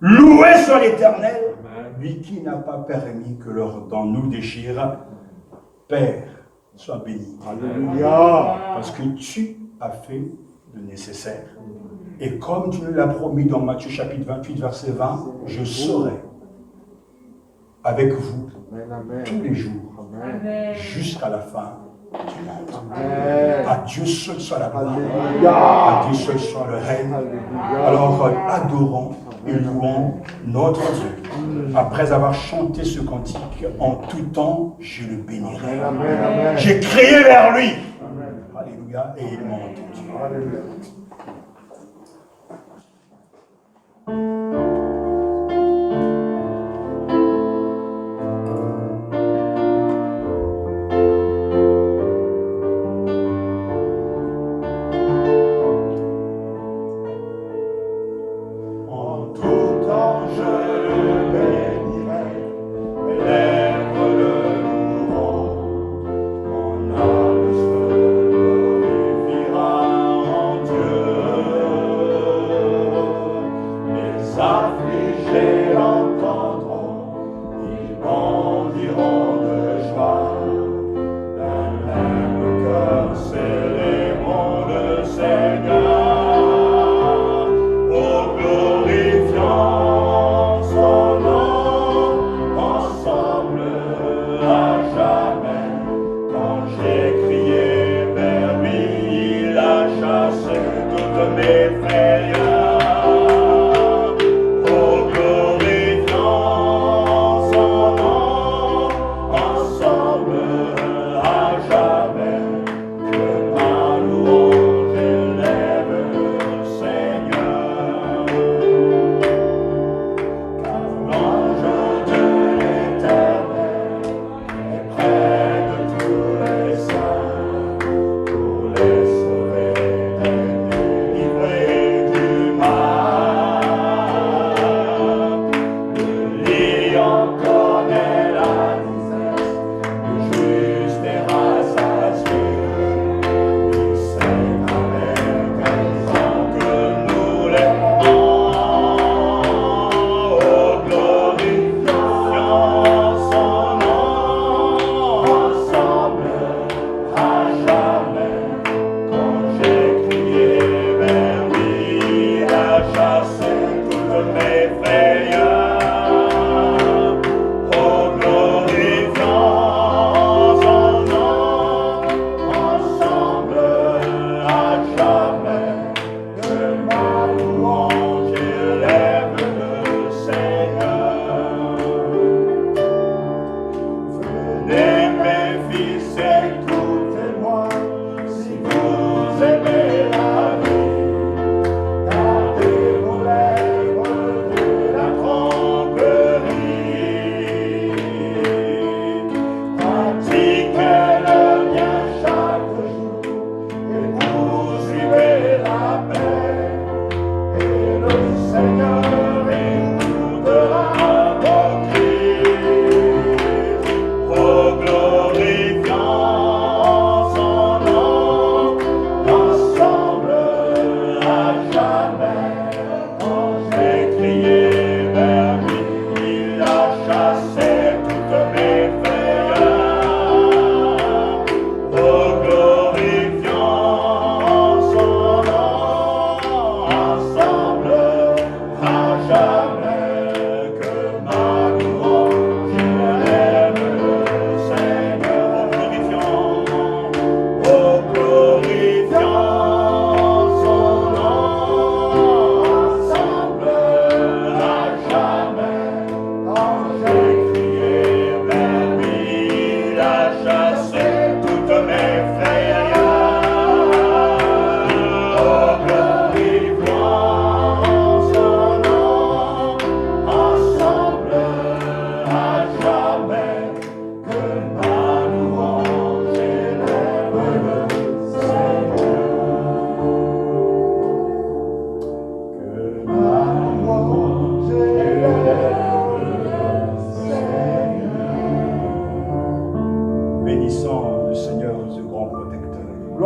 Loué soit l'Éternel, lui qui n'a pas permis que leurs dents nous déchirent. Père, sois béni. Alléluia. Parce que tu as fait le nécessaire. Et comme tu nous l'as promis dans Matthieu chapitre 28, verset 20, je serai avec vous Amen, amen. tous les jours, Amen. jusqu'à la fin du monde. Amen. À Dieu seul soit la gloire. Alléluia. À Dieu seul soit le règne. Alléluia. Alors adorons et louons notre Dieu. Après avoir chanté ce cantique, en tout temps, je le bénirai. Amen, amen. J'ai crié vers lui. Amen. Alléluia. Et il m'a entendu. Alléluia. En tout temps, je le bénirai. Mes lèvres le loueront. Mon âme se glorifiera en Dieu. Les âmes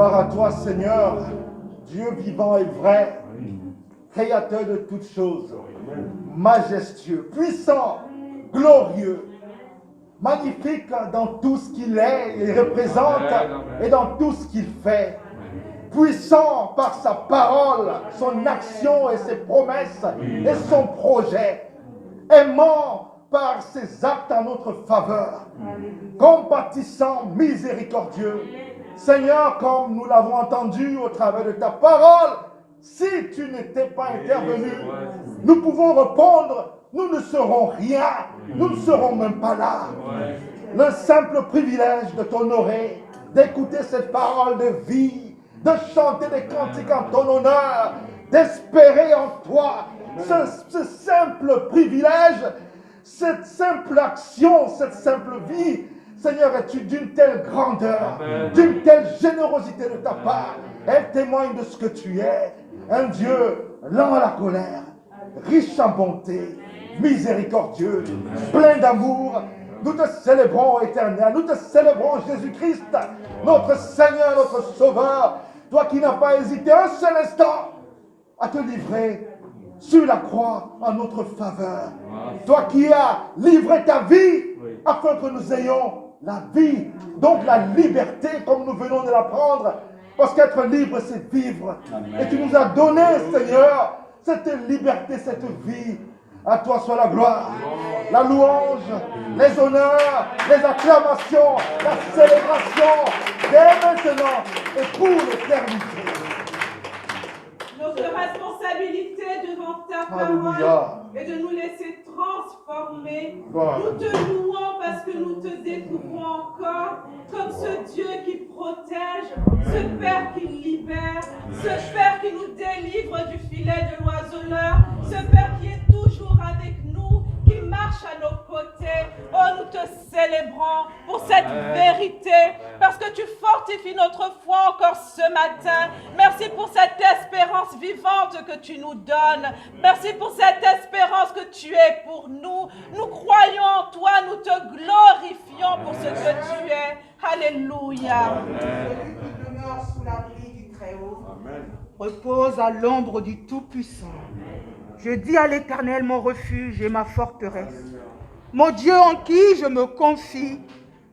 Gloire à toi, Seigneur, Dieu vivant et vrai, créateur de toutes choses, majestueux, puissant, glorieux, magnifique dans tout ce qu'il est et représente et dans tout ce qu'il fait. Puissant par sa parole, son action et ses promesses et son projet. Aimant par ses actes en notre faveur. Compatissant, miséricordieux. Seigneur, comme nous l'avons entendu au travers de ta parole, si tu n'étais pas intervenu, nous pouvons répondre, nous ne serons rien, nous ne serons même pas là. Le simple privilège de t'honorer, d'écouter cette parole de vie, de chanter des cantiques en ton honneur, d'espérer en toi, ce simple privilège, cette simple action, cette simple vie, Seigneur, es-tu d'une telle grandeur, d'une telle générosité de ta part. Elle témoigne de ce que tu es, un Dieu lent à la colère, riche en bonté, miséricordieux, plein d'amour. Nous te célébrons, Éternel, nous te célébrons, Jésus-Christ, notre Seigneur, notre Sauveur, toi qui n'as pas hésité un seul instant à te livrer sur la croix en notre faveur. Toi qui as livré ta vie afin que nous ayons la vie, donc la liberté comme nous venons de l'apprendre, parce qu'être libre c'est vivre. Et tu nous as donné, Seigneur, cette liberté, cette vie. À toi soit la gloire, la louange, les honneurs, les acclamations, la célébration, dès maintenant et pour l'éternité. Notre responsabilité devant ta Alléluia. parole est de nous laisser transformer. Gloire. Nous te louons parce que nous te découvrons encore comme ce Dieu qui protège, ce Père qui libère, ce Père qui nous délivre du filet de l'oiseleur, ce Père qui est toujours avec nous, qui marche à nos côtés. Oh, nous te célébrons pour cette vérité, parce que tu fortifies notre foi encore ce matin. Merci pour cette espérance vivante que tu nous donnes. Merci pour cette espérance que tu es pour nous. Nous croyons en toi, nous te glorifions pour ce que tu es. Alléluia. Celui qui demeure sous l'abri du Très-Haut repose à l'ombre du Tout-Puissant. Je dis à l'Éternel mon refuge et ma forteresse, mon Dieu en qui je me confie,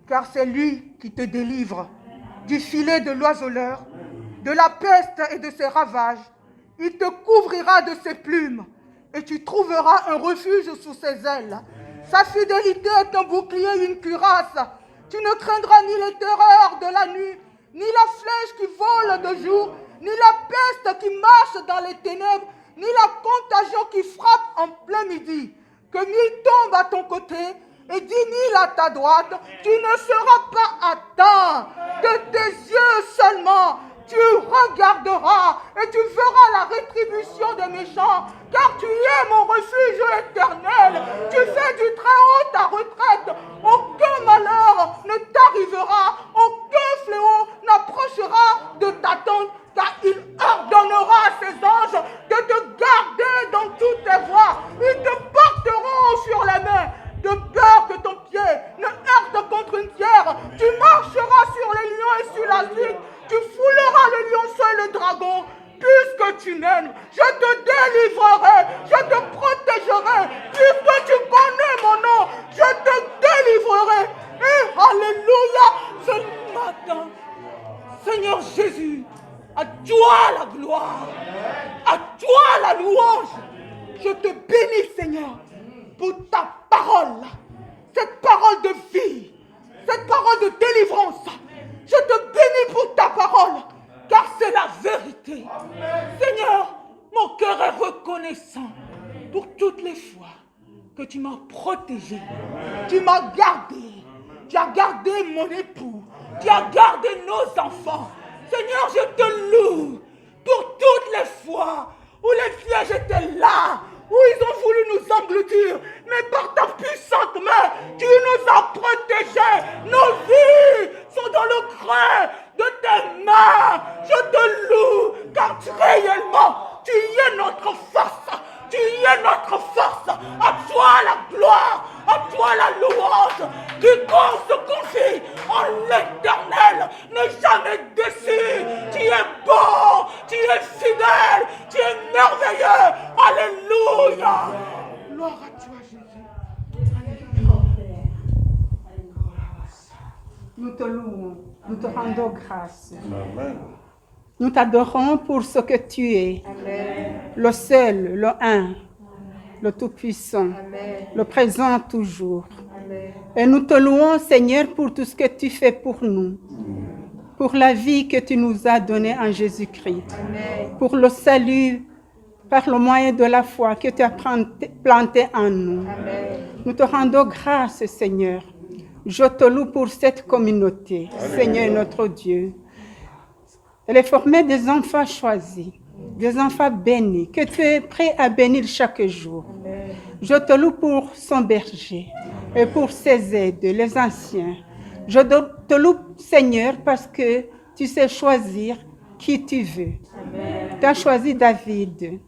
car c'est lui qui te délivre du filet de l'oiseleur, de la peste et de ses ravages. Il te couvrira de ses plumes et tu trouveras un refuge sous ses ailes. Sa fidélité est un bouclier et une cuirasse. Tu ne craindras ni les terreurs de la nuit, ni la flèche qui vole de jour, ni la peste qui marche dans les ténèbres, ni la contagion qui frappe en plein midi. Que 1000 tombent à ton côté et 10 000 à ta droite, tu ne seras pas atteint. De tes yeux seulement, tu regarderas et tu verras la rétribution des méchants, car tu es mon refuge éternel. Tu fais du Très-Haut ta retraite. Aucun malheur ne t'arrivera, aucun fléau n'approchera de ta tente, car il ordonnera à ses anges de te garder dans toutes tes voies. Ils te porteront sur les mains, de peur que ton pied ne heurte contre une pierre. Tu marcheras sur les lions et sur la suite. Tu fouleras le lionceau et le dragon. Puisque tu m'aimes, je te délivrerai, je te protégerai. Puisque tu connais mon nom, je te délivrerai. Et alléluia, ce matin, Seigneur Jésus, à toi la gloire, à toi la louange. Je te bénis, Seigneur, pour ta parole, cette parole de vie, cette parole de délivrance. Je te bénis pour ta parole, car c'est la vérité. Seigneur, mon cœur est reconnaissant pour toutes les fois que tu m'as protégé, tu m'as gardé, tu as gardé mon époux, tu as gardé nos enfants. Seigneur, je te loue pour toutes les fois où les pièges étaient là, où ils ont voulu nous engloutir, mais par ta puissante main, tu nous as protégés. Nos vies sont dans le creux de tes mains. Je te loue, car réellement, tu es notre force. Tu es notre force. À toi la gloire, à toi la louange. Quiconque se confie en l'Éternel n'est jamais déçu. Nous te louons, nous te rendons grâce. Nous t'adorons pour ce que tu es. Le seul, le un, le Tout-Puissant, le présent toujours. Et nous te louons, Seigneur, pour tout ce que tu fais pour nous, pour la vie que tu nous as donnée en Jésus-Christ, pour le salut par le moyen de la foi que tu as planté en nous. Nous te rendons grâce, Seigneur. Je te loue pour cette communauté, Seigneur notre Dieu. Elle est formée des enfants choisis, des enfants bénis, que tu es prêt à bénir chaque jour. Je te loue pour son berger et pour ses aides, les anciens. Je te loue, Seigneur, parce que tu sais choisir qui tu veux. Tu as choisi David,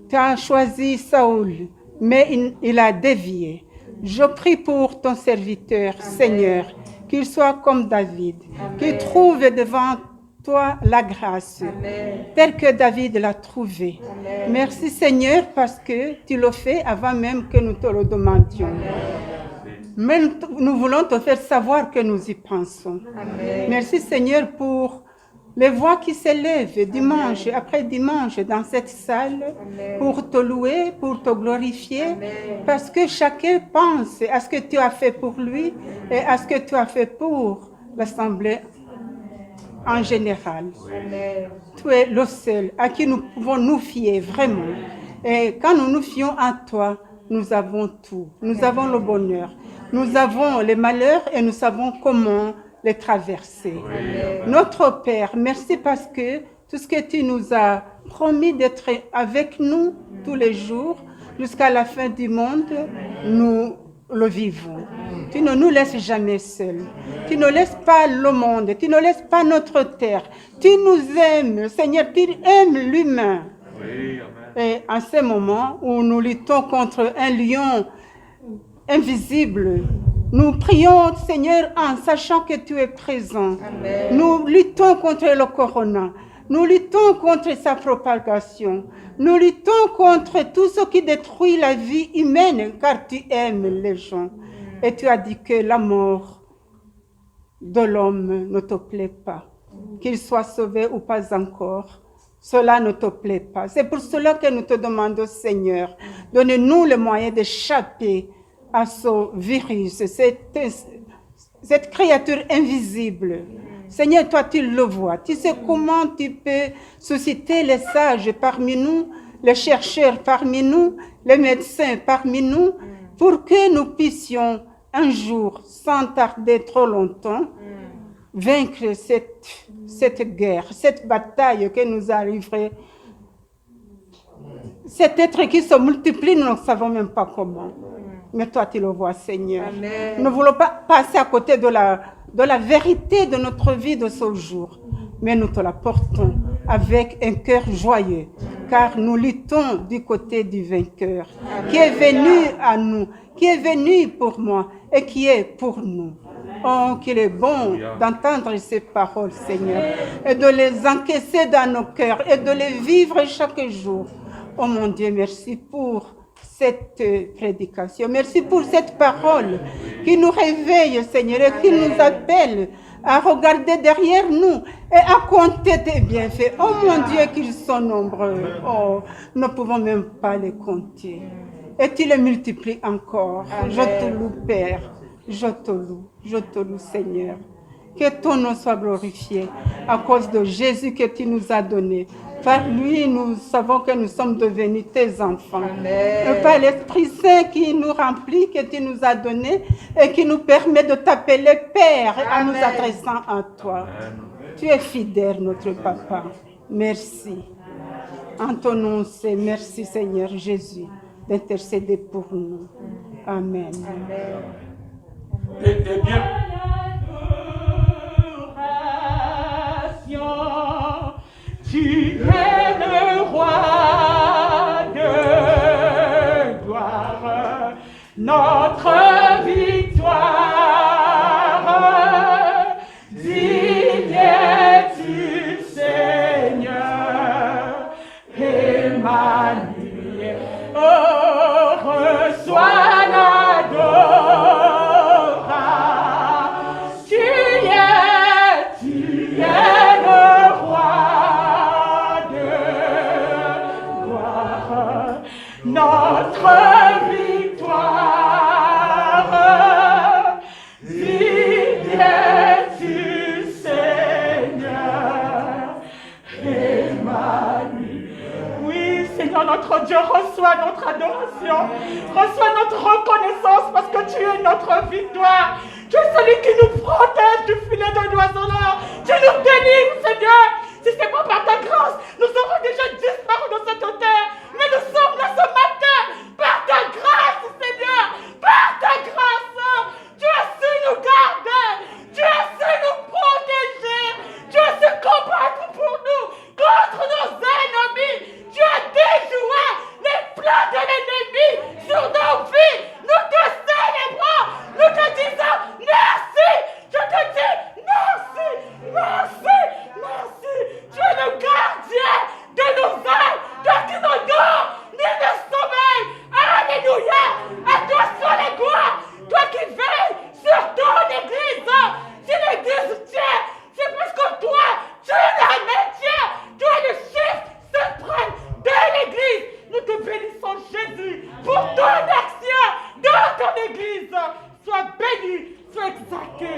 tu as choisi Saoul, mais il a dévié. Je prie pour ton serviteur, Seigneur, qu'il soit comme David, qu'il trouve devant toi la grâce, telle que David l'a trouvée. Merci, Seigneur, parce que tu l'as fait avant même que nous te le demandions. Mais nous voulons te faire savoir que nous y pensons. Merci, Seigneur, pour les voix qui s'élèvent dimanche après dimanche dans cette salle pour te louer, pour te glorifier, parce que chacun pense à ce que tu as fait pour lui et à ce que tu as fait pour l'Assemblée en général. Tu es le seul à qui nous pouvons nous fier vraiment. Et quand nous nous fions à toi, nous avons tout. Nous avons le bonheur. Nous avons les malheurs et nous savons comment les traverser. Notre Père, merci parce que tout ce que tu nous as promis d'être avec nous tous les jours jusqu'à la fin du monde, nous le vivons. Tu ne nous laisses jamais seuls. Tu ne laisses pas le monde. Tu ne laisses pas notre terre. Tu nous aimes, Seigneur. Tu aimes l'humain. Et en ce moment où nous luttons contre un lion invisible, nous prions, Seigneur, en sachant que tu es présent. Amen. Nous luttons contre le corona. Nous luttons contre sa propagation. Nous luttons contre tout ce qui détruit la vie humaine, car tu aimes les gens. Et tu as dit que la mort de l'homme ne te plaît pas. Qu'il soit sauvé ou pas encore, cela ne te plaît pas. C'est pour cela que nous te demandons, Seigneur, donne-nous le moyen d'échapper à ce virus, cette créature invisible. Seigneur, toi, tu le vois. Tu sais comment tu peux susciter les sages parmi nous, les chercheurs parmi nous, les médecins parmi nous, pour que nous puissions un jour, sans tarder trop longtemps, vaincre cette guerre, cette bataille que nous a livrée. Cet être qui se multiplie, nous ne savons même pas comment. Mais toi, tu le vois, Seigneur. Amen. Nous ne voulons pas passer à côté de la vérité de notre vie de ce jour. Mais nous te la portons avec un cœur joyeux. Car nous luttons du côté du vainqueur. Amen. Qui est venu à nous, qui est venu pour moi et qui est pour nous. Oh, qu'il est bon d'entendre ces paroles, Seigneur. Et de les encaisser dans nos cœurs et de les vivre chaque jour. Oh mon Dieu, merci pour cette prédication. Merci pour cette parole qui nous réveille, Seigneur, et qui nous appelle à regarder derrière nous et à compter tes bienfaits. Oh mon Dieu, qu'ils sont nombreux. Oh, nous ne pouvons même pas les compter. Et tu les multiplies encore. Amen. Je te loue, Père. Je te loue, Seigneur. Que ton nom soit glorifié à cause de Jésus que tu nous as donné. Par lui, nous savons que nous sommes devenus tes enfants. Amen. Par l'Esprit Saint qui nous remplit, que tu nous as donné et qui nous permet de t'appeler Père en nous adressant à toi. Amen. Tu es fidèle, notre Papa. Merci. En ton nom, c'est merci, Seigneur Jésus, d'intercéder pour nous. Amen. Amen. Et bien, tu es le roi de gloire, notre victoire. Digne es-tu, Seigneur, Emmanuel. Oh, reçois l'adoration. notre Dieu, reçois notre adoration, reçois notre reconnaissance parce que tu es notre victoire. Tu es celui qui nous protège du filet de l'oiseleur. Tu nous délivres, Seigneur. Si ce n'est pas par ta grâce, nous aurons déjà disparu de cette terre. Mais nous sommes là ce matin par ta grâce, Seigneur. Par ta grâce. Tu as su nous garder. Tu as su nous protéger. Tu as su combattre pour nous contre nos ennemis. Tu as déjoué les plans de l'ennemi sur nos vies. Nous te célébrons. Nous te disons merci. Je te dis merci. Merci. Merci. Tu es le gardien de nos âmes. Toi qui ne dors ni ne sommeil. Alléluia. À toi soit la gloire. Toi qui veilles sur ton église. Si l'église tient, c'est parce que toi, tu la maintiens. Tu es le chef suprême de l'église. Nous te bénissons, Jésus, pour ton action dans ton église. Sois béni, sois exalté.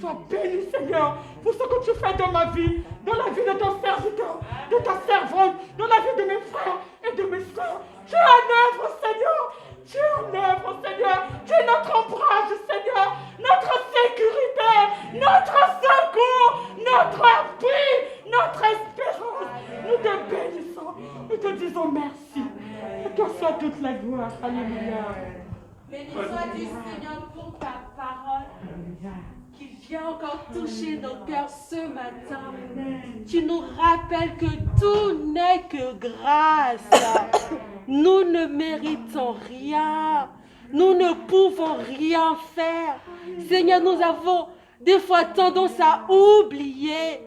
Sois béni, Seigneur, pour ce que tu fais dans ma vie, dans la vie de ton serviteur, de ta servante, dans la vie de mes frères et de mes soeurs. Tu es en œuvre, Seigneur. Tu es en œuvre, Seigneur. Tu es notre ombrage, Seigneur. Notre sécurité, notre secours, notre appui, notre espérance. Nous te bénissons. Nous te disons merci. Et toi soit toute la gloire. Alléluia. Béni sois-tu, Seigneur, pour ta parole qui vient encore toucher nos cœurs ce matin. Tu nous rappelles que tout n'est que grâce. Nous ne méritons rien. Nous ne pouvons rien faire. Seigneur, nous avons des fois tendance à oublier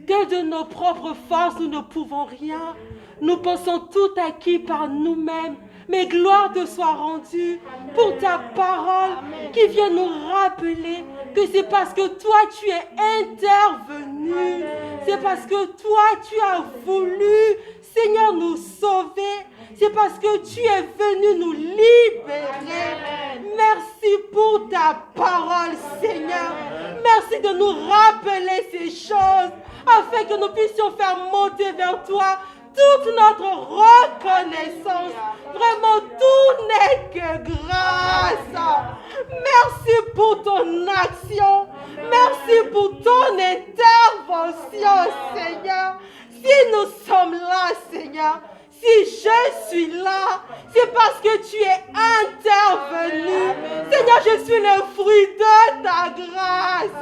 que de nos propres forces, nous ne pouvons rien. Nous pensons tout acquis par nous-mêmes. Mais gloire te soit rendue pour ta parole qui vient nous rappeler que c'est parce que toi tu es intervenu. C'est parce que toi tu as voulu, Seigneur, nous sauver. C'est parce que tu es venu nous libérer. Merci pour ta parole, Seigneur. Merci de nous rappeler ces choses afin que nous puissions faire monter vers toi toute notre reconnaissance. Vraiment, tout n'est que grâce. Merci pour ton action. Merci pour ton intervention, Seigneur. Si nous sommes là, Seigneur, si je suis là, c'est parce que tu es intervenu. Seigneur, je suis le fruit de ta grâce.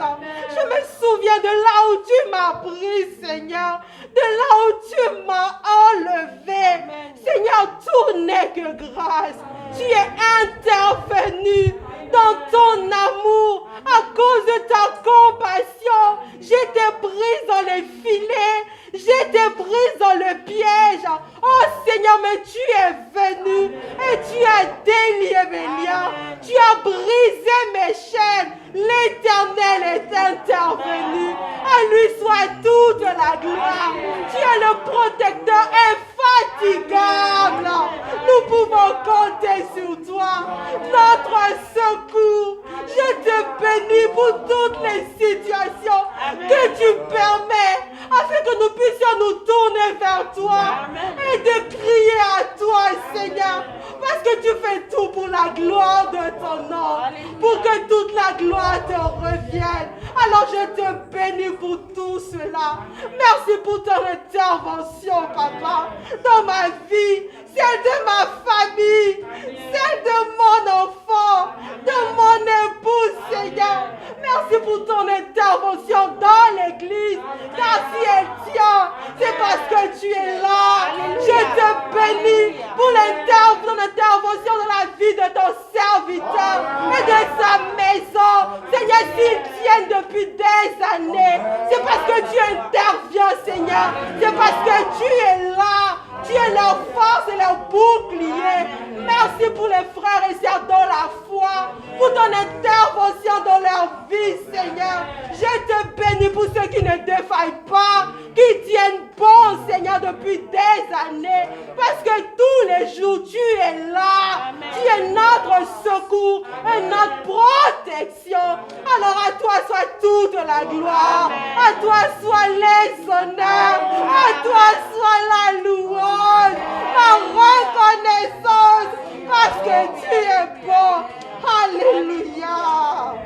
Je me souviens de là où tu m'as pris, Seigneur. De là où tu m'as enlevé. Seigneur, tout n'est que grâce. Tu es intervenu dans ton amour à cause de ta compassion. J'étais prise dans les filets. J'étais prise dans le piège. Oh Seigneur, mais tu es venu et tu as délié mes liens. Tu as brisé mes chaînes. L'Éternel est intervenu. À lui soit toute la gloire. Tu es le protecteur infatigable. Nous pouvons compter sur toi. Notre secours. Je te bénis pour toutes les situations que tu permets afin que nous puissions nous tourner vers toi et de crier à toi, Seigneur, parce que tu fais tout pour la gloire de ton nom, pour que toute la gloire te revienne. Alors je te bénis pour tout cela. Merci pour ton intervention, Papa, dans ma vie, celle de ma famille, celle de mon enfant, de mon épouse, Seigneur. Merci pour ton intervention dans l'église, car si elle tient, c'est parce que tu es là. Je te bénis pour ton intervention dans la vie de ton serviteur et de sa maison. Seigneur, s'ils tiennent depuis des années, c'est parce que tu interviens, Seigneur. C'est parce que tu es là. Tu es leur force et leur bouclier. Merci pour les frères et sœurs dans la foi, pour ton intervention dans leur vie, Seigneur. Je te bénis pour ceux qui ne défaillent pas, qui tiennent bon, Seigneur, depuis des années. Parce que tous les jours, tu es là. Tu es notre secours et notre protection. Alors à toi soit soit toute la gloire. À toi soit les honneurs. À toi soit la louange, la reconnaissance, parce que tu es bon. Alléluia.